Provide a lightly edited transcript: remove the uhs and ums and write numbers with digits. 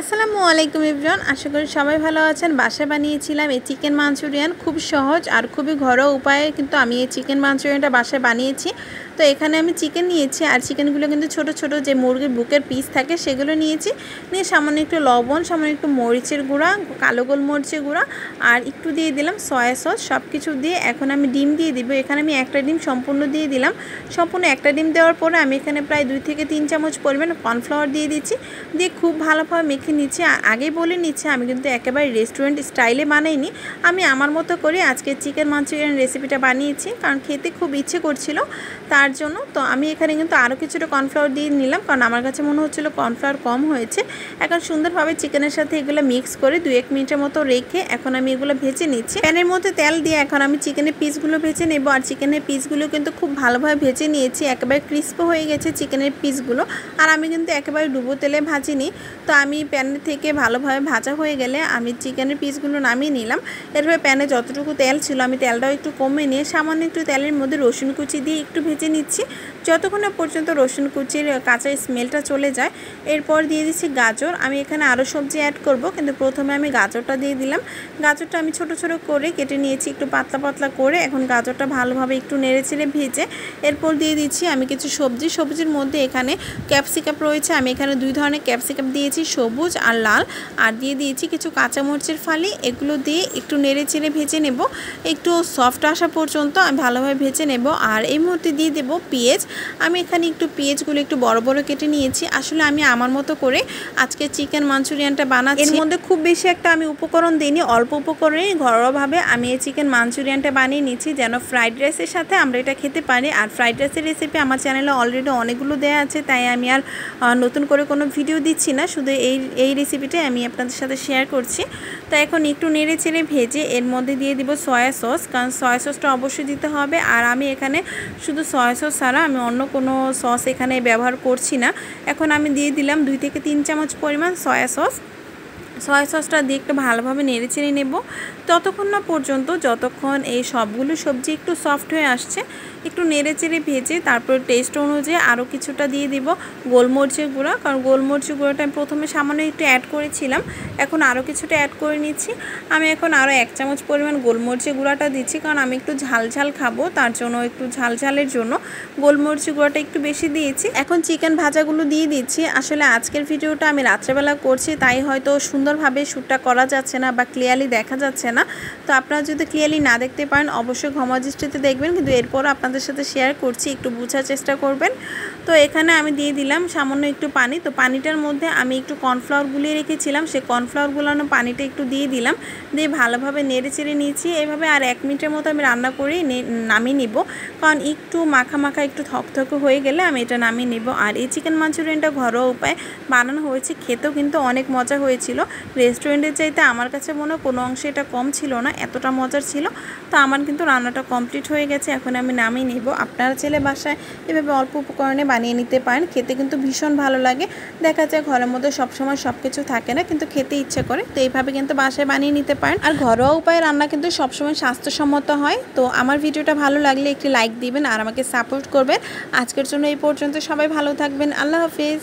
আসসালামু আলাইকুম এভরিওয়ান, আশা করি সবাই ভালো আছেন। বাসায় বানিয়েছিলাম এই চিকেন মাঞ্চুরিয়ান, খুব সহজ আর খুবই ঘরোয়া উপায়ে কিন্তু আমি এই চিকেন মাঞ্চুরিয়ানটা বাসায় বানিয়েছি। তো এখানে আমি চিকেন নিয়েছি আর চিকেনগুলো কিন্তু ছোট ছোট যে মুরগির বুকের পিস থাকে সেগুলো নিয়েছি। নিয়ে সামান্য একটু লবণ, সামান্য একটু মরিচের গুঁড়া, কালো গোলমরিচের গুঁড়া আর একটু দিয়ে দিলাম সয়া সস। সব কিছু দিয়ে এখন আমি ডিম দিয়ে দিব। এখানে আমি একটা ডিম সম্পূর্ণ দিয়ে দিলাম। সম্পূর্ণ একটা ডিম দেওয়ার পরে আমি এখানে প্রায় 2 থেকে 3 চামচ পরিমাণ কর্নফ্লাওয়ার দিয়ে দিচ্ছি। দিয়ে খুব ভালোভাবে মেখে নিচ্ছি। আগেই বলে নিচ্ছি আমি কিন্তু একেবারে রেস্টুরেন্ট স্টাইলে বানাইনি, আমি আমার মতো করে আজকে চিকেন মাঞ্চুরিয়ান রেসিপিটা বানিয়েছি, কারণ খেতে খুব ইচ্ছে করছিল তার জন্য। তো আমি এখানে কিন্তু আরও কিছুটা কর্নফ্লাওয়ার দিয়ে নিলাম, কারণ আমার কাছে মনে হচ্ছিল কর্নফ্লাওয়ার কম হয়েছে। এখন সুন্দরভাবে চিকেনের সাথে এগুলো মিক্স করে 2-1 মিনিটের মতো রেখে এখন আমি এগুলো ভেজে নিচ্ছি। প্যানের মধ্যে তেল দিয়ে এখন আমি চিকেনের পিসগুলো ভেজে নেব। আর চিকেনের পিসগুলো কিন্তু খুব ভালোভাবে ভেজে নিয়েছি, একেবারে ক্রিস্প হয়ে গেছে চিকেনের পিসগুলো। আর আমি কিন্তু একেবারে ডুবো তেলে ভাজিনি। তো আমি প্যানের থেকে ভালোভাবে ভাজা হয়ে গেলে আমি চিকেনের পিসগুলো নামিয়ে নিলাম। এরপরে প্যানে যতটুকু তেল ছিল আমি তেলটাও একটু কমে নিয়ে সামান্য একটু তেলের মধ্যে রসুন কুচি দিয়ে একটু ভেজে নিচ্ছি, যতক্ষণ না পর্যন্ত রসুন কুচির কাঁচা স্মেলটা চলে যায়। এরপর দিয়ে দিচ্ছি গাজর। আমি এখানে আরও সবজি অ্যাড করব, কিন্তু প্রথমে আমি গাজরটা দিয়ে দিলাম। গাজরটা আমি ছোট ছোট করে কেটে নিয়েছি, একটু পাতলা পাতলা করে। এখন গাজরটা ভালোভাবে একটু নেড়েচেড়ে ভেজে এরপর দিয়ে দিচ্ছি আমি কিছু সবজির মধ্যে এখানে ক্যাপসিকাম রয়েছে। আমি এখানে 2 ধরনের ক্যাপসিকাম দিয়েছি, সবুজ আর লাল। আর দিয়ে দিয়েছি কিছু কাঁচামরিচের ফালি। এগুলো দিয়ে একটু নেড়েচেড়ে ভেজে নেব, একটু সফট আসা পর্যন্ত আমি ভালোভাবে ভেজে নেব। আর এই মুহূর্তে দিয়ে দেব পেঁয়াজ। আমি এখানে একটু পেঁয়াজগুলো একটু বড় বড় কেটে নিয়েছি। আসলে আমি আমার মতো করে আজকে চিকেন মাঞ্চুরিয়ানটা বানাচ্ছি। এর মধ্যে খুব বেশি একটা আমি উপকরণ দিইনি, অল্প উপকরণে ঘরোয়াভাবে আমি এই চিকেন মাঞ্চুরিয়ানটা বানিয়ে নিচ্ছি, যেন ফ্রাইড রাইসের সাথে আমরা এটা খেতে পারি। আর ফ্রাইড রাইসের রেসিপি আমার চ্যানেলে অলরেডি অনেকগুলো দেওয়া আছে, তাই আমি আর নতুন করে কোনো ভিডিও দিচ্ছি না, শুধু এই রেসিপিটাই আমি আপনাদের সাথে শেয়ার করছি। তো এখন একটু নেড়ে চেড়ে ভেজে এর মধ্যে দিয়ে দিব সয়া সস, কারণ সয়া সসটা অবশ্যই দিতে হবে। আর আমি এখানে শুধু সয়া সস ছাড়া আমি অন্য কোনো সস এখানে ব্যবহার করছি না। এখন আমি দিয়ে দিলাম 2 থেকে 3 চামচ পরিমাণ সয়া সসটা দিয়ে একটু ভালোভাবে নেড়ে চেড়ে নেব, ততক্ষণ না পর্যন্ত যতক্ষণ এই সবগুলো সবজি একটু সফট হয়ে আসছে। একটু নেড়ে চেড়ে ভেজে তারপর টেস্ট অনুযায়ী আরও কিছুটা দিয়ে দিব গোলমরিচের গুঁড়া, কারণ গোলমরিচের গুঁড়াটা আমি প্রথমে সামান্য একটু অ্যাড করেছিলাম, এখন আরও কিছুটা অ্যাড করে নিচ্ছি। আমি এখন আরও 1 চামচ পরিমাণ গোলমরিচের গুঁড়াটা দিচ্ছি, কারণ আমি একটু ঝাল ঝাল খাবো, তার জন্য একটু ঝালের জন্য গোলমরিচের গুঁড়াটা একটু বেশি দিয়েছি। এখন চিকেন ভাজাগুলো দিয়ে দিচ্ছি। আসলে আজকের ভিডিওটা আমি রাত্রেবেলা করছি, তাই হয়তো সুন্দরভাবে শ্যুটটা করা যাচ্ছে না বা ক্লিয়ারলি দেখা যাচ্ছে না। তো আপনারা যদি ক্লিয়ারলি না দেখতে পারেন অবশ্যই ক্ষমা দৃষ্টিতে দেখবেন, কিন্তু এরপর আপনাদের সাথে শেয়ার করছি, একটু বোঝার চেষ্টা করবেন। তো এখানে আমি দিয়ে দিলাম সামান্য একটু পানি। তো পানিটার মধ্যে আমি একটু কর্নফ্লাওয়ার গুলিয়ে রেখেছিলাম, সেই কর্নফ্লাওয়ার গুলানো পানিটা একটু দিয়ে দিলাম, দিয়ে ভালোভাবে নেড়ে চেড়ে নিয়েছি। এইভাবে আর 1 মিনিটের মতো আমি রান্না করে নামিয়ে নিব, কারণ একটু মাখা একটু থকথকে হয়ে গেলে আমি এটা নামিয়ে নিব। আর এই চিকেন মাঞ্চুরিয়ানটা ঘরোয়া উপায়ে বানানো হয়েছে, খেতেও কিন্তু অনেক মজা হয়েছিল। রেস্টুরেন্টের চাইতে আমার কাছে মনে হয় কোনো অংশে এটা কম ছিল না, এতটা মজার ছিল। তো আমার কিন্তু রান্নাটা কমপ্লিট হয়ে গেছে, এখন আমি নামিয়ে নেব। আপনারা ছেলে বাসায় এভাবে অল্প উপকরণে বানিয়ে নিতে পারেন, খেতে কিন্তু ভীষণ ভালো লাগে। দেখা যায় ঘরের মধ্যে সবসময় সব কিছু থাকে না, কিন্তু খেতে ইচ্ছে করে, তো এইভাবে কিন্তু বাসায় বানিয়ে নিতে পারেন। আর ঘরোয়া উপায়ে রান্না কিন্তু সবসময় স্বাস্থ্যসম্মত হয়। তো আমার ভিডিওটা ভালো লাগলে একটি লাইক দিবেন আর আমাকে সাপোর্ট করবেন। আজকের জন্য এই পর্যন্ত, সবাই ভালো থাকবেন, আল্লাহ হাফিজ।